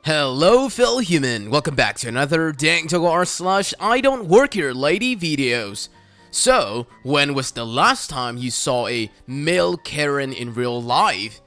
Hello, Fellow Human. Welcome back to another Dank Doggo r/idontworkherelady videos. So, when was the last time you saw a male Karen in real life?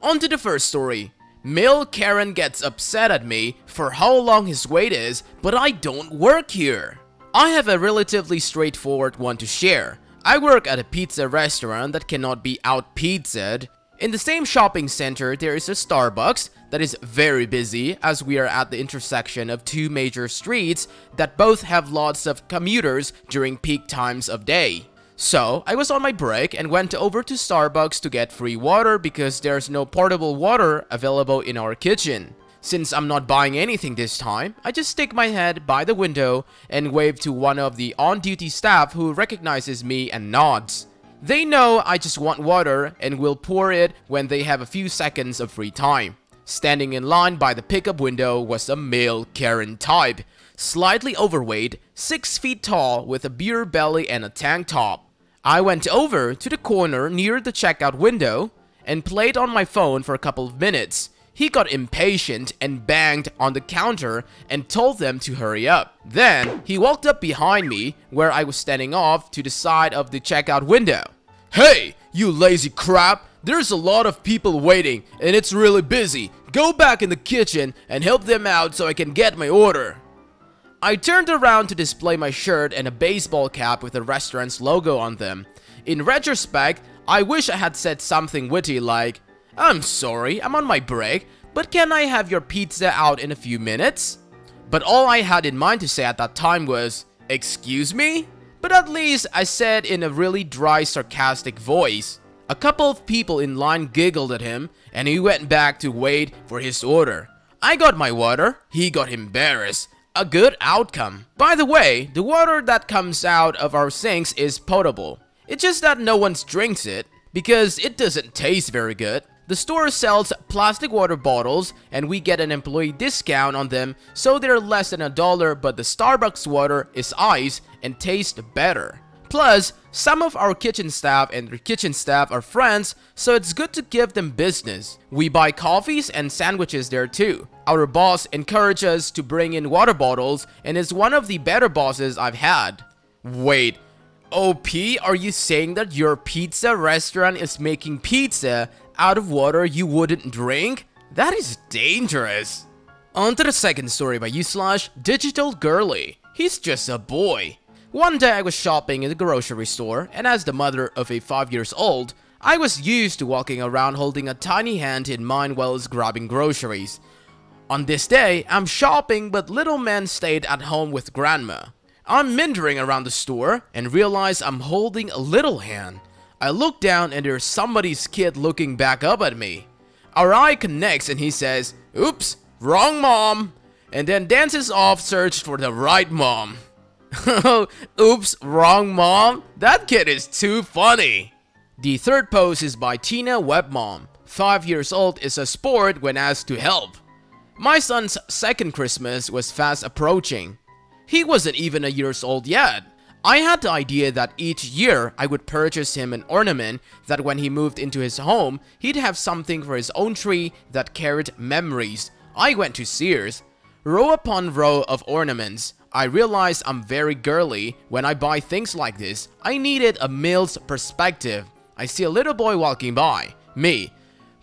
On to the first story. Male Karen gets upset at me for how long his wait is, but I don't work here. I have a relatively straightforward one to share. I work at a pizza restaurant that cannot be out-pizzaed. In the same shopping center, there is a Starbucks that is very busy as we are at the intersection of two major streets that both have lots of commuters during peak times of day. So, I was on my break and went over to Starbucks to get free water because there's no portable water available in our kitchen. Since I'm not buying anything this time, I just stick my head by the window and wave to one of the on-duty staff who recognizes me and nods. They know I just want water and will pour it when they have a few seconds of free time. Standing in line by the pickup window was a male Karen type, slightly overweight, 6 feet tall with a beer belly and a tank top. I went over to the corner near the checkout window and played on my phone for a couple of minutes. He got impatient and banged on the counter and told them to hurry up. Then, he walked up behind me where I was standing off to the side of the checkout window. "Hey, you lazy crap! There's a lot of people waiting and it's really busy. Go back in the kitchen and help them out so I can get my order." I turned around to display my shirt and a baseball cap with the restaurant's logo on them. In retrospect, I wish I had said something witty like, "I'm sorry, I'm on my break, but can I have your pizza out in a few minutes?" But all I had in mind to say at that time was, "Excuse me?" But at least I said in a really dry, sarcastic voice. A couple of people in line giggled at him, and he went back to wait for his order. I got my water, he got embarrassed. A good outcome. By the way, the water that comes out of our sinks is potable. It's just that no one drinks it, because it doesn't taste very good. The store sells plastic water bottles, and we get an employee discount on them, so they're less than $1, but the Starbucks water is ice and tastes better. Plus, some of our kitchen staff and their kitchen staff are friends, so it's good to give them business. We buy coffees and sandwiches there too. Our boss encourages us to bring in water bottles and is one of the better bosses I've had. Wait, OP, are you saying that your pizza restaurant is making pizza out of water you wouldn't drink? That is dangerous. On to the second story by /Digital Girly. He's just a boy. One day I was shopping in the grocery store, and as the mother of a 5-year-old, I was used to walking around holding a tiny hand in mine while I was grabbing groceries. On this day, I'm shopping, but little man stayed at home with grandma. I'm meandering around the store and realize I'm holding a little hand. I look down and there's somebody's kid looking back up at me. Our eye connects and he says, "Oops, wrong mom," and then dances off search for the right mom. Oops, wrong mom? That kid is too funny. The third post is by Tina Webmom. 5 years old is a sport when asked to help. My son's second Christmas was fast approaching. He wasn't even a year old yet. I had the idea that each year I would purchase him an ornament that when he moved into his home, he'd have something for his own tree that carried memories. I went to Sears. Row upon row of ornaments. I realized I'm very girly when I buy things like this. I needed a male's perspective. I see a little boy walking by. Me.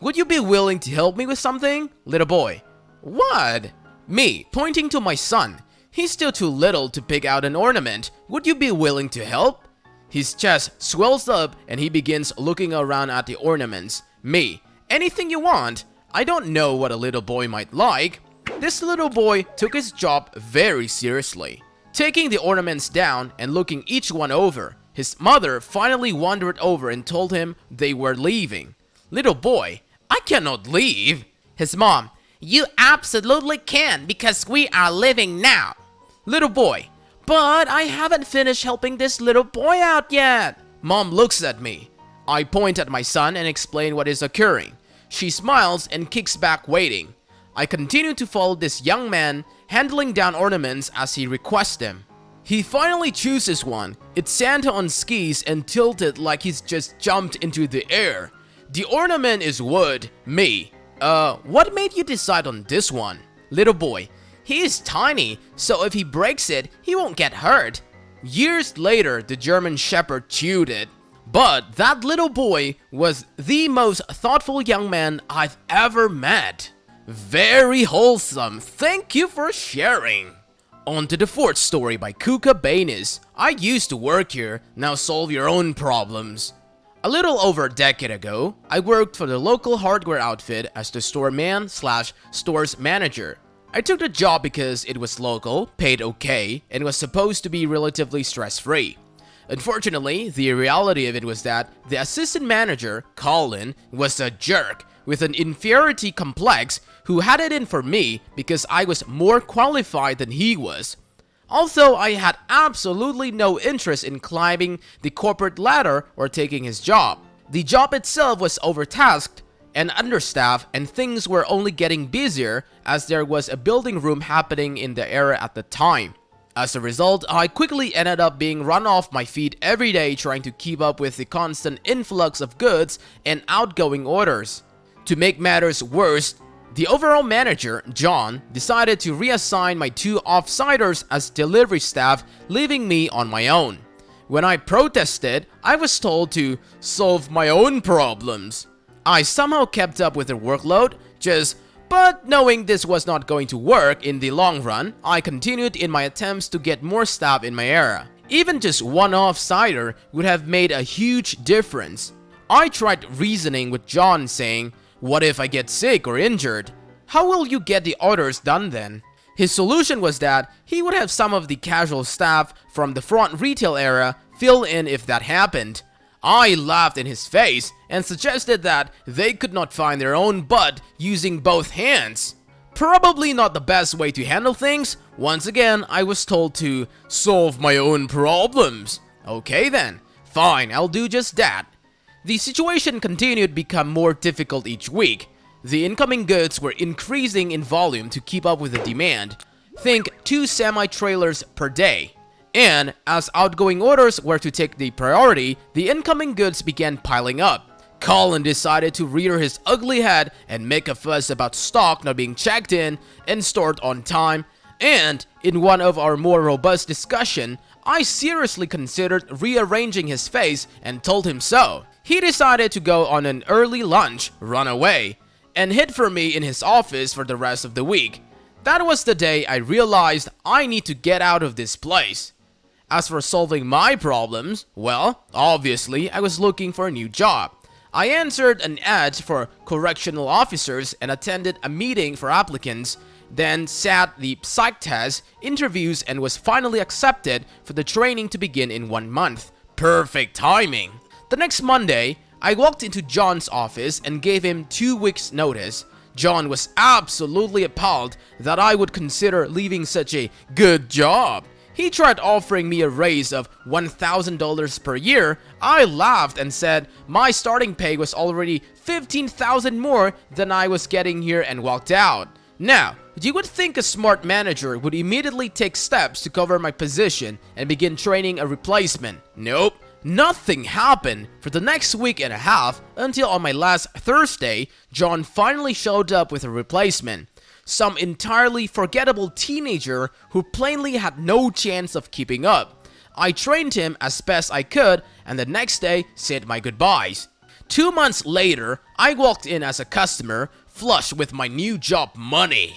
"Would you be willing to help me with something?" Little boy. "What?" Me, pointing to my son. "He's still too little to pick out an ornament. Would you be willing to help?" His chest swells up and he begins looking around at the ornaments. Me. "Anything you want." I don't know what a little boy might like. This little boy took his job very seriously, taking the ornaments down and looking each one over. His mother finally wandered over and told him they were leaving. Little boy, "I cannot leave." His mom, "You absolutely can because we are leaving now." Little boy, "But I haven't finished helping this little boy out yet." Mom looks at me. I point at my son and explain what is occurring. She smiles and kicks back waiting. I continue to follow this young man, handling down ornaments as he requests them. He finally chooses one. It's Santa on skis and tilted like he's just jumped into the air. The ornament is wood. Me. What made you decide on this one? little boy. He is tiny, so if he breaks it, he won't get hurt. Years later, the German Shepherd chewed it. But that little boy was the most thoughtful young man I've ever met. Very wholesome. Thank you for sharing. On to the fourth story by Kuka Banis. I used to work here, now solve your own problems. A little over a decade ago, I worked for the local hardware outfit as the store man / store's manager. I took the job because it was local, paid okay, and was supposed to be relatively stress-free. Unfortunately, the reality of it was that the assistant manager, Colin, was a jerk with an inferiority complex who had it in for me because I was more qualified than he was. Also, I had absolutely no interest in climbing the corporate ladder or taking his job. The job itself was overtasked and understaffed, and things were only getting busier as there was a building room happening in the area at the time. As a result, I quickly ended up being run off my feet every day trying to keep up with the constant influx of goods and outgoing orders. To make matters worse, the overall manager, John, decided to reassign my 2 off-siders as delivery staff, leaving me on my own. When I protested, I was told to solve my own problems. I somehow kept up with the workload, but knowing this was not going to work in the long run, I continued in my attempts to get more staff in my area. Even just one off-sider would have made a huge difference. I tried reasoning with John, saying, "What if I get sick or injured? How will you get the orders done then?" His solution was that he would have some of the casual staff from the front retail area fill in if that happened. I laughed in his face and suggested that they could not find their own butt using both hands. Probably not the best way to handle things. Once again, I was told to solve my own problems. Okay then, fine, I'll do just that. The situation continued to become more difficult each week. The incoming goods were increasing in volume to keep up with the demand. Think 2 semi-trailers per day. And as outgoing orders were to take the priority, the incoming goods began piling up. Colin decided to rear his ugly head and make a fuss about stock not being checked in and stored on time. And in one of our more robust discussions, I seriously considered rearranging his face and told him so. He decided to go on an early lunch, run away, and hid for me in his office for the rest of the week. That was the day I realized I need to get out of this place. As for solving my problems, well, obviously I was looking for a new job. I answered an ad for correctional officers and attended a meeting for applicants, then sat the psych test, interviews, and was finally accepted for the training to begin in 1 month. Perfect timing! The next Monday, I walked into John's office and gave him 2 weeks' notice. John was absolutely appalled that I would consider leaving such a good job. He tried offering me a raise of $1,000 per year. I laughed and said my starting pay was already $15,000 more than I was getting here and walked out. Now, you would think a smart manager would immediately take steps to cover my position and begin training a replacement. Nope, nothing happened for the next week and a half until on my last Thursday, John finally showed up with a replacement. Some entirely forgettable teenager who plainly had no chance of keeping up. I trained him as best I could and the next day said my goodbyes. 2 months later, I walked in as a customer, flush with my new job money.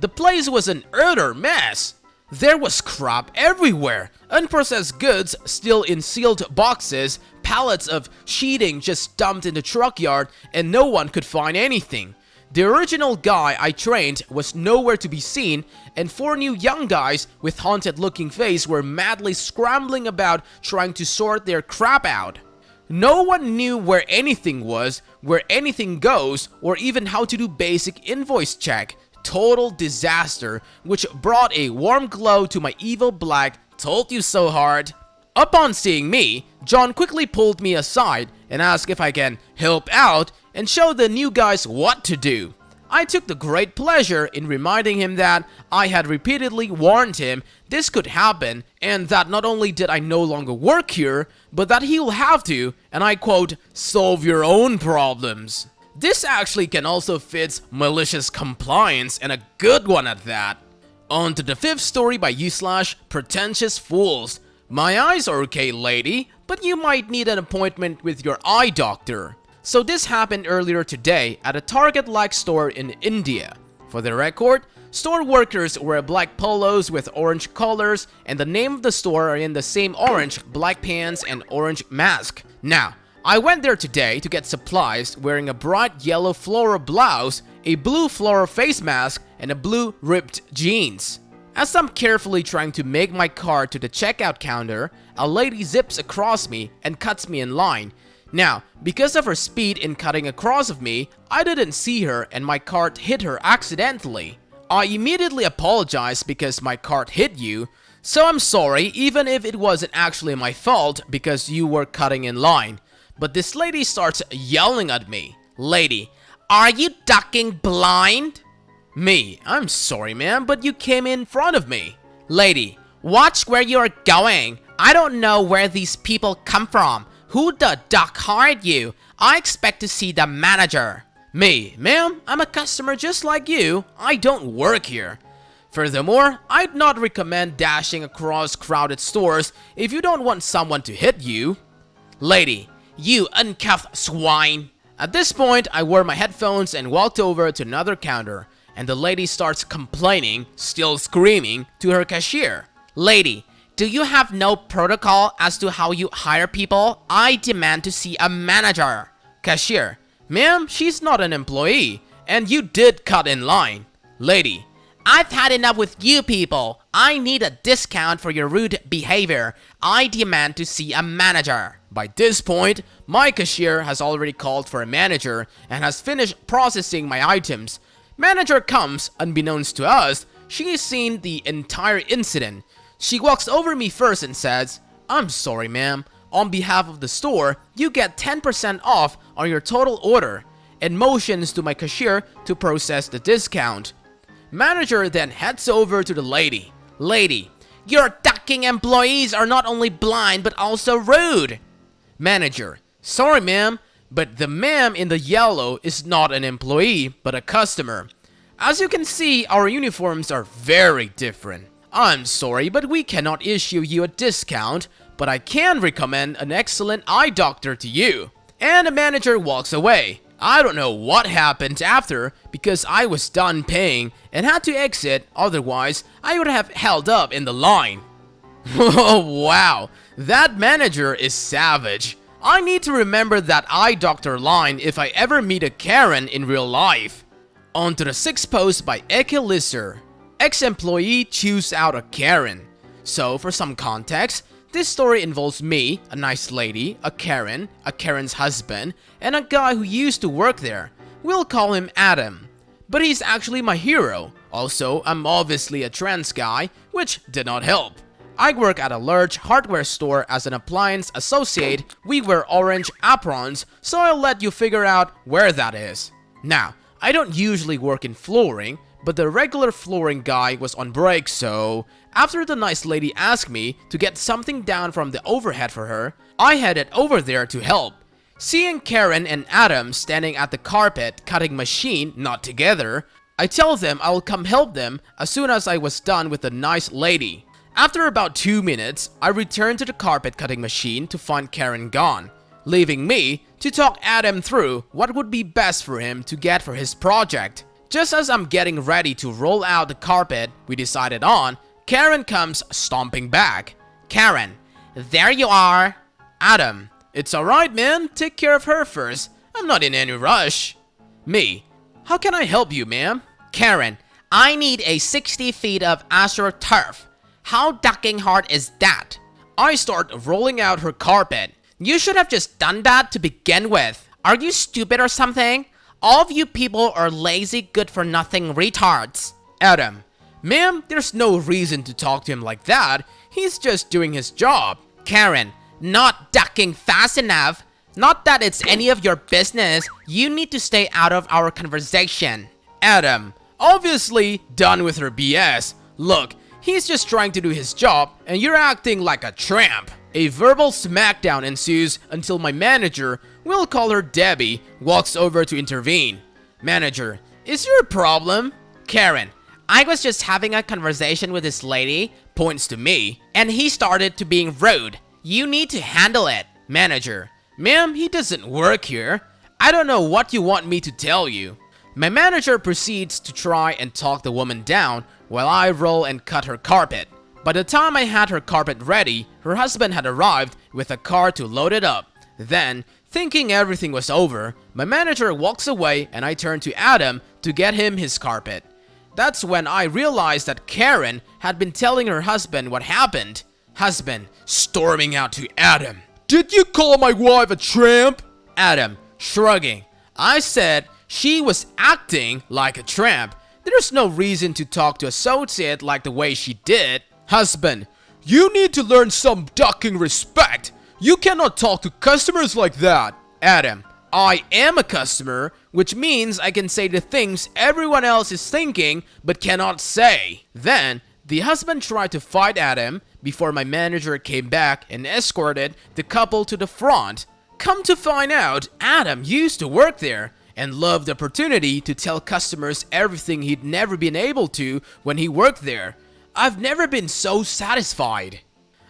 The place was an utter mess. There was crap everywhere, unprocessed goods still in sealed boxes, pallets of sheeting just dumped in the truck yard, and no one could find anything. The original guy I trained was nowhere to be seen, and 4 new young guys with haunted-looking face were madly scrambling about trying to sort their crap out. No one knew where anything was, where anything goes, or even how to do basic invoice check. Total disaster, which brought a warm glow to my evil black "told you so" heart. Upon seeing me, John quickly pulled me aside and asked if I can help out and show the new guys what to do. I took the great pleasure in reminding him that I had repeatedly warned him this could happen and that not only did I no longer work here, but that he will have to, and I quote, "solve your own problems." This actually can also fit malicious compliance, and a good one at that. On to the 5th story by u/pretentious fools. My eyes are okay, lady, but you might need an appointment with your eye doctor. So this happened earlier today at a Target-like store in India. For the record, store workers wear black polos with orange collars, and the name of the store are in the same orange, black pants, and orange mask. Now, I went there today to get supplies wearing a bright yellow floral blouse, a blue floral face mask, and a blue ripped jeans. As I'm carefully trying to make my cart to the checkout counter, a lady zips across me and cuts me in line. Now, because of her speed in cutting across of me, I didn't see her and my cart hit her accidentally. I immediately apologized because my cart hit you, so I'm sorry even if it wasn't actually my fault because you were cutting in line. But this lady starts yelling at me. Lady, are you ducking blind? Me, I'm sorry ma'am, but you came in front of me. Lady, watch where you're going. I don't know where these people come from. Who the duck hired you? I expect to see the manager. Me, ma'am, I'm a customer just like you. I don't work here. Furthermore, I'd not recommend dashing across crowded stores if you don't want someone to hit you. Lady, you uncouth swine. At this point, I wore my headphones and walked over to another counter, and the lady starts complaining, still screaming, to her cashier. Lady, do you have no protocol as to how you hire people? I demand to see a manager. Cashier, ma'am, she's not an employee, and you did cut in line. Lady, I've had enough with you people. I need a discount for your rude behavior. I demand to see a manager. By this point, my cashier has already called for a manager and has finished processing my items. Manager comes, unbeknownst to us, she's seen the entire incident. She walks over me first and says, I'm sorry ma'am, on behalf of the store, you get 10% off on your total order, and motions to my cashier to process the discount. Manager then heads over to the lady. Lady, your ducking employees are not only blind but also rude. Manager, sorry ma'am, but the ma'am in the yellow is not an employee but a customer. As you can see, our uniforms are very different. I'm sorry, but we cannot issue you a discount, but I can recommend an excellent eye doctor to you. And the manager walks away. I don't know what happened after because I was done paying and had to exit, otherwise I would have held up in the line. Oh wow, that manager is savage. I need to remember that eye doctor line if I ever meet a Karen in real life. On to the 6th post by Ekilisser. Ex-employee chews out a Karen. So for some context, this story involves me, a nice lady, a Karen's husband, and a guy who used to work there. We'll call him Adam. But he's actually my hero. Also, I'm obviously a trans guy, which did not help. I work at a large hardware store as an appliance associate. We wear orange aprons, so I'll let you figure out where that is. Now, I don't usually work in flooring, but the regular flooring guy was on break, so after the nice lady asked me to get something down from the overhead for her, I headed over there to help. Seeing Karen and Adam standing at the carpet cutting machine not together, I tell them I'll come help them as soon as I was done with the nice lady. After about 2 minutes, I returned to the carpet cutting machine to find Karen gone, leaving me to talk Adam through what would be best for him to get for his project. Just as I'm getting ready to roll out the carpet we decided on, Karen comes stomping back. Karen, there you are. Adam, it's alright man, take care of her first. I'm not in any rush. Me, how can I help you ma'am? Karen, I need a 60 feet of AstroTurf. How ducking hard is that? I start rolling out her carpet. You should have just done that to begin with. Are you stupid or something? All of you people are lazy, good-for-nothing retards. Adam, ma'am, there's no reason to talk to him like that. He's just doing his job. Karen, not ducking fast enough. Not that it's any of your business. You need to stay out of our conversation. Adam, obviously done with her BS. Look, he's just trying to do his job, and you're acting like a tramp. A verbal smackdown ensues until my manager, we'll call her Debbie, walks over to intervene. Manager, is there a problem? Karen, I was just having a conversation with this lady, points to me, and he started to being rude. You need to handle it. Manager, ma'am, he doesn't work here. I don't know what you want me to tell you. My manager proceeds to try and talk the woman down while I roll and cut her carpet. By the time I had her carpet ready, her husband had arrived with a car to load it up. Then, thinking everything was over, my manager walks away and I turn to Adam to get him his carpet. That's when I realized that Karen had been telling her husband what happened. Husband storming out to Adam. Did you call my wife a tramp? Adam shrugging. I said she was acting like a tramp. There's no reason to talk to associate like the way she did. Husband, you need to learn some ducking respect. You cannot talk to customers like that. Adam, I am a customer, which means I can say the things everyone else is thinking but cannot say. Then, the husband tried to fight Adam before my manager came back and escorted the couple to the front. Come to find out, Adam used to work there and loved the opportunity to tell customers everything he'd never been able to when he worked there. I've never been so satisfied.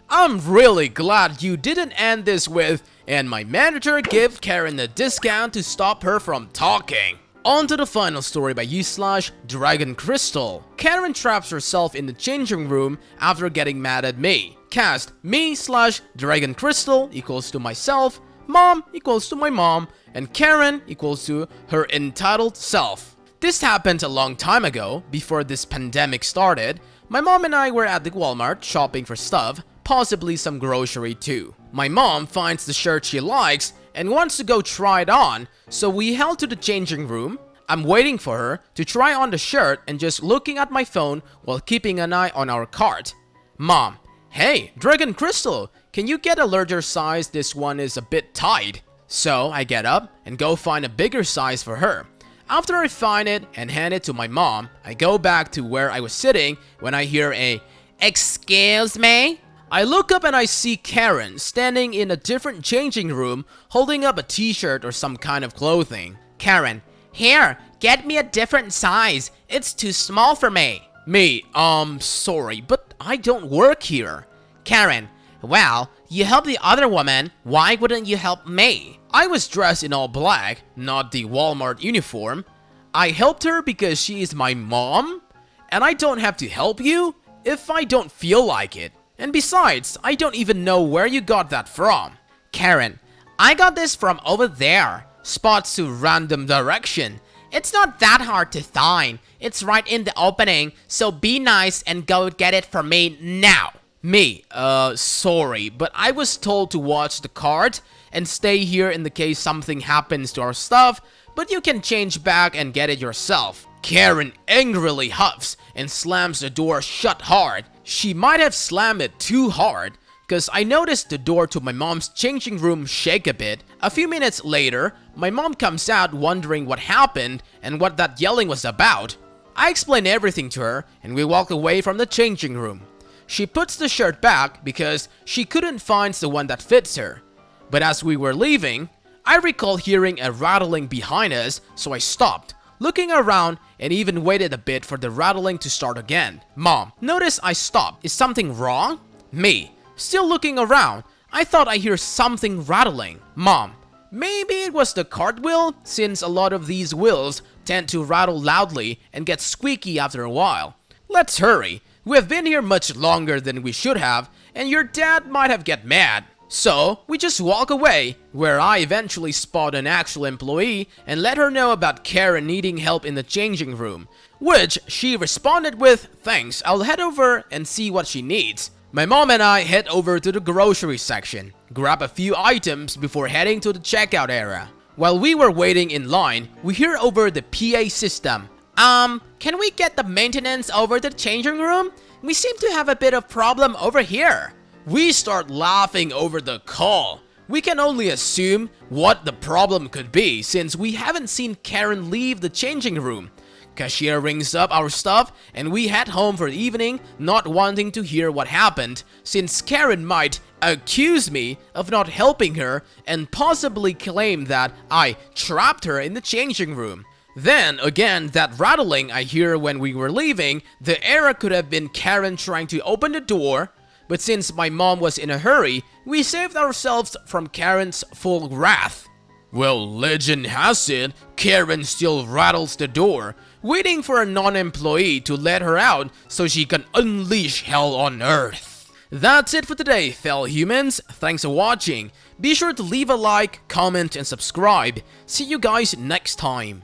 I'm really glad you didn't end this with, and my manager gave Karen a discount to stop her from talking. On to the final story by /Dragon Crystal. Karen traps herself in the changing room after getting mad at me. Cast me/Dragon Crystal equals to myself, mom equals to my mom, and Karen equals to her entitled self. This happened a long time ago, before this pandemic started. My mom and I were at the Walmart shopping for stuff, possibly some grocery too. My mom finds the shirt she likes and wants to go try it on, so we head to the changing room. I'm waiting for her to try on the shirt and just looking at my phone while keeping an eye on our cart. Mom, hey, Dragon Crystal, can you get a larger size? This one is a bit tight. So I get up and go find a bigger size for her. After I find it and hand it to my mom, I go back to where I was sitting when I hear a "Excuse me?" I look up and I see Karen standing in a different changing room holding up a t-shirt or some kind of clothing. Karen, here, get me a different size. It's too small for me. Me, sorry, but I don't work here. Karen, well, you helped the other woman. Why wouldn't you help me? I was dressed in all black, not the Walmart uniform. I helped her because she is my mom? And I don't have to help you if I don't feel like it. And besides, I don't even know where you got that from. Karen, I got this from over there. Spots to random direction. It's not that hard to find. It's right in the opening, so be nice and go get it for me now. Me, sorry, but I was told to watch the cart and stay here in the case something happens to our stuff, but you can change back and get it yourself. Karen angrily huffs and slams the door shut hard. She might have slammed it too hard, cause I noticed the door to my mom's changing room shake a bit. A few minutes later, my mom comes out wondering what happened and what that yelling was about. I explain everything to her and we walk away from the changing room. She puts the shirt back because she couldn't find the one that fits her. But as we were leaving, I recall hearing a rattling behind us, so I stopped, looking around and even waited a bit for the rattling to start again. Mom, notice I stopped. Is something wrong? Me, still looking around. I thought I hear something rattling. Mom, maybe it was the cartwheel, since a lot of these wheels tend to rattle loudly and get squeaky after a while. Let's hurry. We have been here much longer than we should have, and your dad might have get mad. So, we just walk away, where I eventually spot an actual employee and let her know about Karen needing help in the changing room, which she responded with, "Thanks, I'll head over and see what she needs." My mom and I head over to the grocery section, grab a few items before heading to the checkout area. While we were waiting in line, we hear over the PA system, can we get the maintenance over to the changing room? We seem to have a bit of problem over here." We start laughing over the call. We can only assume what the problem could be since we haven't seen Karen leave the changing room. Cashier rings up our stuff and we head home for the evening, not wanting to hear what happened, since Karen might accuse me of not helping her and possibly claim that I trapped her in the changing room. Then, again, that rattling I hear when we were leaving, the error could have been Karen trying to open the door, but since my mom was in a hurry, we saved ourselves from Karen's full wrath. Well, legend has it, Karen still rattles the door, waiting for a non-employee to let her out so she can unleash hell on Earth. That's it for today, fellow humans. Thanks for watching. Be sure to leave a like, comment, and subscribe. See you guys next time.